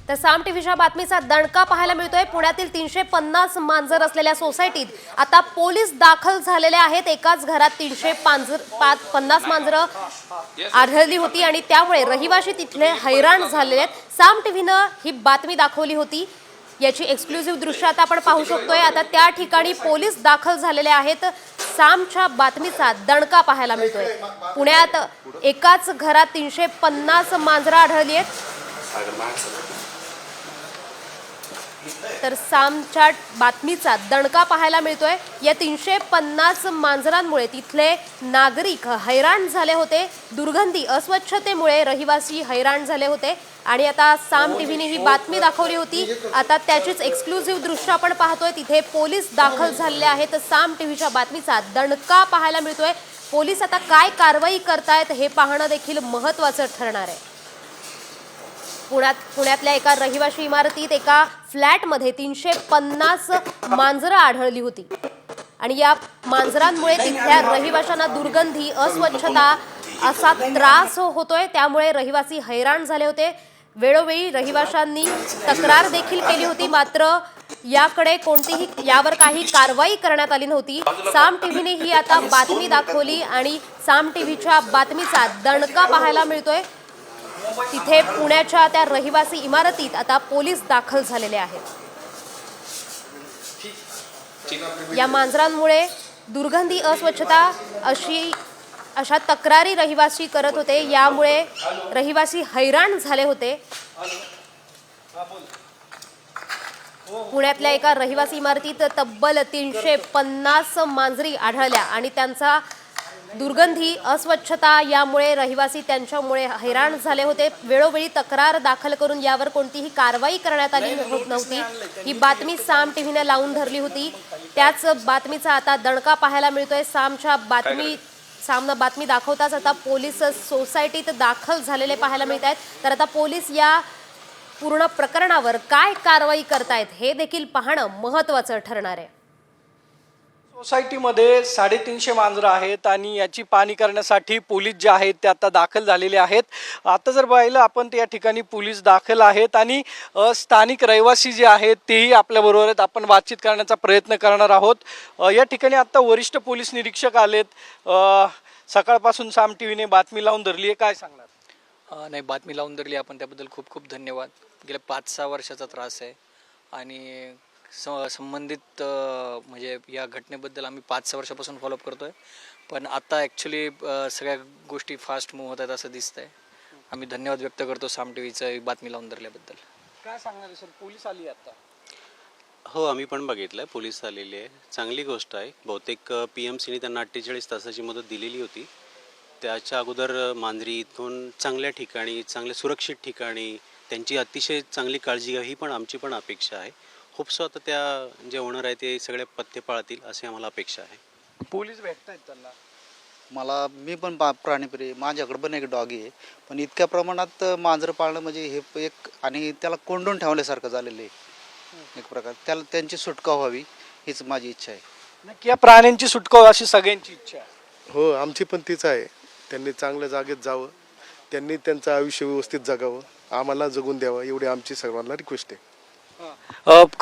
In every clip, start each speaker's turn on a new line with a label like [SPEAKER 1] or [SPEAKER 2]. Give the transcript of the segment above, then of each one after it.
[SPEAKER 1] तर साम टीव्हीच्या बातमीचा दणका पाहायला मिळतोय। पुण्यातील 350 मांजर असलेल्या सोसायटीत आता पोलीस दाखल झालेले आहेत। एकाच घरात 350 मांजर आढळली होती आणि त्यामुळे रहिवासी तिथले हैराण झालेले आहेत। साम टीव्हीनं ही बातमी दाखवली होती, याची एक्सक्लुझिव्ह दृश्य आता आपण पाहू शकतोय। आता त्या ठिकाणी पोलीस दाखल झालेले आहेत। सामच्या बातमीचा दणका पाहायला मिळतोय। पुण्यात एकाच घरात 350 मांजरं आढळली आहेत। तर सामच्या बातमीचा दणका पाहायला मिळतोय। या 350 मांजरांमुळे तिथले नागरिक हैराण झाले होते। दुर्गंधी अस्वच्छतेमुळे रहिवासी हैराण झाले होते आणि आता साम टीव्हीने ही बातमी दाखवली होती। आता त्याचीच एक्सक्लुझिव्ह दृश्य आपण पाहतोय। तिथे पोलीस दाखल झालेले आहेत। साम टीव्हीच्या बातमीचा दणका पाहायला मिळतोय। पोलीस आता काय कारवाई करतायत हे पाहणं देखील महत्त्वाचं ठरणार आहे। पुण्यातल्या एका रहिवासी इमारतीत एका फ्लॅटमध्ये 350 मांजरं आढळली होती आणि या मांजरांमुळे तिथल्या रहिवाशांना दुर्गंधी, अस्वच्छता असा त्रास होतोय। त्यामुळे रहिवासी हैराण झाले होते। वेळोवेळी रहिवाशांनी तक्रार देखील केली होती, मात्र यावर काही कारवाई करण्यात आली नव्हती। साम टीव्हीने ही आता बातमी दाखवली आणि साम टीव्हीच्या बातमीचा दणका पाहायला मिळतोय। तिथे पुण्याच्या त्या रहिवासी इमारतीत आता पोलीस दाखल झालेले आहेत। या मांजरांमुळे दुर्गंधी, अस्वच्छता अशा तक्रारी रहिवासी करत होते। यामुळे रहिवासी हैराण झाले होते। पुण्यातल्या एका रहिवासी इमारतीत तब्बल 350 मांजरी आढळल्या आणि त्यांचा दुर्गंधी, अस्वच्छता यामुळे रहिवासी त्यांच्यामुळे हैराण झाले होते। वेळोवेळी तक्रार दाखल करून यावर कोणतीही कारवाई करण्यात आली नव्हती। ही बातमी साम टीव्हीने लावून धरली होती। त्याच बातमीचा आता दणका पाहायला मिळतोय। सामनं बातमी दाखवताच आता पोलीस सोसायटीत दाखल झालेले पाहायला मिळत आहेत। तर आता पोलीस या पूर्ण प्रकरणावर काय कारवाई करतायत हे देखील पाहणं महत्त्वाचं ठरणार आहे।
[SPEAKER 2] सोसायटीमध्ये 350 मांजरं आहेत आणि याची पाहणी करण्यासाठी पोलीस जे आहेत ते आता दाखल झालेले आहेत। आता जर पाहिलं आपण तर या ठिकाणी पोलीस दाखल आहेत आणि स्थानिक रहिवासी जे आहेत तेही आपल्याबरोबर आहेत। आपण बातचीत करण्याचा प्रयत्न करणार आहोत। या ठिकाणी आता वरिष्ठ पोलीस निरीक्षक आलेत। सकाळपासून साम टीव्हीने बातमी लावून धरली आहे, काय सांगणार?
[SPEAKER 3] नाही, बातमी लावून धरली आपण त्याबद्दल खूप खूप धन्यवाद। गेल्या 5-6 वर्षाचा त्रास आहे आणि संबंधित म्हणजे या घटनेबद्दल आम्ही 5-6 वर्षापासून फॉलोअप करतोय, पण आता ॲक्च्युली सगळ्या गोष्टी फास्ट मूव्ह होत आहेत असं दिसतंय। आम्ही धन्यवाद व्यक्त करतो साम टीव्हीचं बातमी लावून धरल्याबद्दल।
[SPEAKER 2] काय सांगणार सर, पोलीस आली आता?
[SPEAKER 4] हो, आम्ही पण बघितलं, पोलीस आलेले आहे, चांगली गोष्ट आहे। बहुतेक PMCने त्यांना 48 तासाची मुदत दिलेली होती। त्याच्या अगोदर मांजरी इथून चांगल्या ठिकाणी, चांगल्या सुरक्षित ठिकाणी त्यांची अतिशय चांगली काळजी घ्यावी ही पण आमची पण अपेक्षा आहे। खूप आता त्या जे ओनर आहे ते सगळे पथ्य पाळतील असे आम्हाला अपेक्षा आहे।
[SPEAKER 2] पोलीस भेटतायत त्यांना?
[SPEAKER 5] मी पण प्राणीप्रिय, माझ्याकडे पण एक डॉगी आहे, पण इतक्या प्रमाणात मांजरं पाळणं म्हणजे हे एक, आणि त्याला कोंडून ठेवल्यासारखं झालेलं आहे एक प्रकार। त्याला त्यांची सुटका व्हावी हीच माझी इच्छा आहे।
[SPEAKER 2] नक्की या प्राण्यांची सुटका व्हावी अशी सगळ्यांची इच्छा आहे।
[SPEAKER 6] हो, आमची पण तीच आहे। त्यांनी चांगल्या जागेत जावं, त्यांनी त्यांचं आयुष्य व्यवस्थित जगावं, आम्हाला जगून द्यावं एवढी आमची सर्वांना रिक्वेस्ट आहे।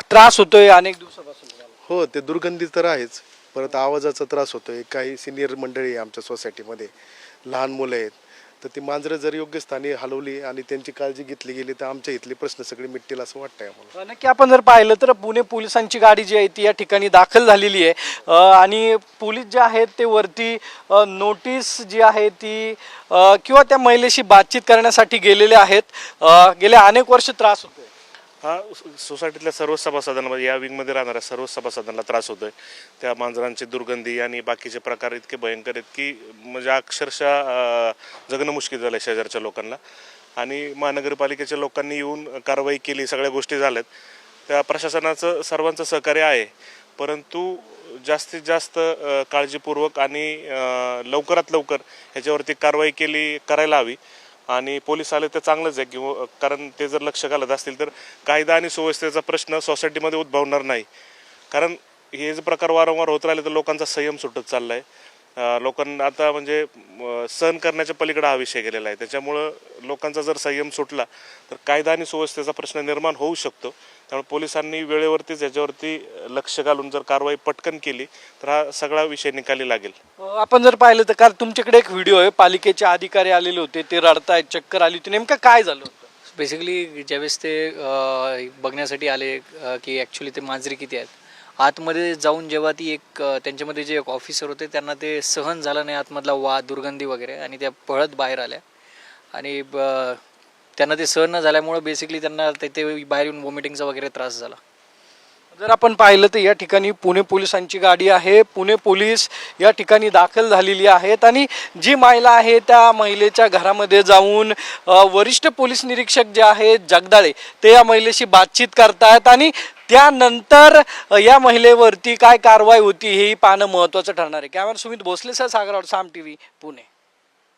[SPEAKER 2] त्रास होतोय अनेक दिवसापासून?
[SPEAKER 6] हो, ते दुर्गंधी तर आहेच, परत आवाजाचा त्रास होतोय। काही सिनियर मंडळी आहे आमच्या सोसायटीमध्ये, लहान मुलं आहेत, तर ती मांजरं जर योग्य स्थानी हलवली आणि त्यांची काळजी घेतली गेली तर आमच्या इथले प्रश्न सगळे मिटतील असं वाटतंय आम्हाला।
[SPEAKER 2] नक्की आपण जर पाहिलं तर पुणे पोलिसांची गाडी जी आहे ती या ठिकाणी दाखल झालेली आहे आणि पोलीस जे आहेत ते वरती नोटीस जी आहे ती किंवा त्या महिलेशी बातचीत करण्यासाठी गेलेले आहेत। गेल्या अनेक वर्ष त्रास होतोय
[SPEAKER 7] हा सोसायटीतल्या सर्व सभासदांना, या विंगमध्ये राहणाऱ्या सर्व सभासदांना त्रास होतोय। त्या मांजरांची दुर्गंधी आणि बाकीचे प्रकार इतके भयंकर आहेत की म्हणजे अक्षरशः जगणं मुश्किल झालं आहे शेजारच्या लोकांना। आणि महानगरपालिकेच्या लोकांनी येऊन कारवाई केली, सगळ्या गोष्टी झाल्यात। त्या प्रशासनाचं सर्वांचं सहकार्य आहे, परंतु जास्तीत जास्त काळजीपूर्वक आणि लवकरात लवकर ह्याच्यावरती कारवाई करायला हवी। आणि पोलीस आले तर चांगलंच आहे, किंवा कारण ते जर लक्ष घालत असतील तर कायदा आणि सुव्यवस्थेचा प्रश्न सोसायटीमध्ये उद्भवणार नाही। कारण हे जे प्रकार वारंवार होत राहिले तर लोकांचा संयम सुटत चालला आहे लोकांना आता म्हणजे सहन करण्याच्या पलीकडे हा विषय गेलेला आहे. त्याच्यामुळं लोकांचा जर संयम सुटला तर कायदा आणि सुव्यवस्थेचा प्रश्न निर्माण होऊ शकतो. त्यामुळे पोलिसांनी वेळेवरतीच याच्यावरती लक्ष घालून जर कारवाई पटकन केली तर हा सगळा विषय निकाली लागेल.
[SPEAKER 2] आपण जर पाहिलं तर कारण तुमच्याकडे एक व्हिडिओ आहे, पालिकेचे अधिकारी आलेले होते, ते रडतायत, चक्कर आली होती, नेमकं काय झालं होतं?
[SPEAKER 3] बेसिकली ज्यावेळेस ते बघण्यासाठी आले की ॲक्च्युली ते मांजरी किती आहेत, आतमध्ये जाऊन जेव्हा ती एक त्यांच्यामध्ये जे एक ऑफिसर होते त्यांना ते सहन झालं नाही आतमधला वाद, दुर्गंधी वगैरे, आणि त्या पळत बाहेर आल्या आणि त्यांना ते सहन न झाल्यामुळं बेसिकली त्यांना ते बाहेर येऊन वॉमिटिंगचा वगैरे त्रास झाला.
[SPEAKER 2] जर आपण पाहिलं तर या ठिकाणी पुणे पोलिसांची गाडी आहे. पुणे पोलीस या ठिकाणी दाखल झालेली आहेत आणि जी महिला आहे त्या महिलेच्या घरामध्ये जाऊन वरिष्ठ पोलीस निरीक्षक जे आहेत जगदाळे ते या महिलेशी बातचीत करतायत आणि त्यानंतर या महिलेवरती काय कारवाई होती हेही पाहणं महत्त्वाचं ठरणार आहे. कॅमेरा सुमित भोसले सह सागर साम TV पुणे.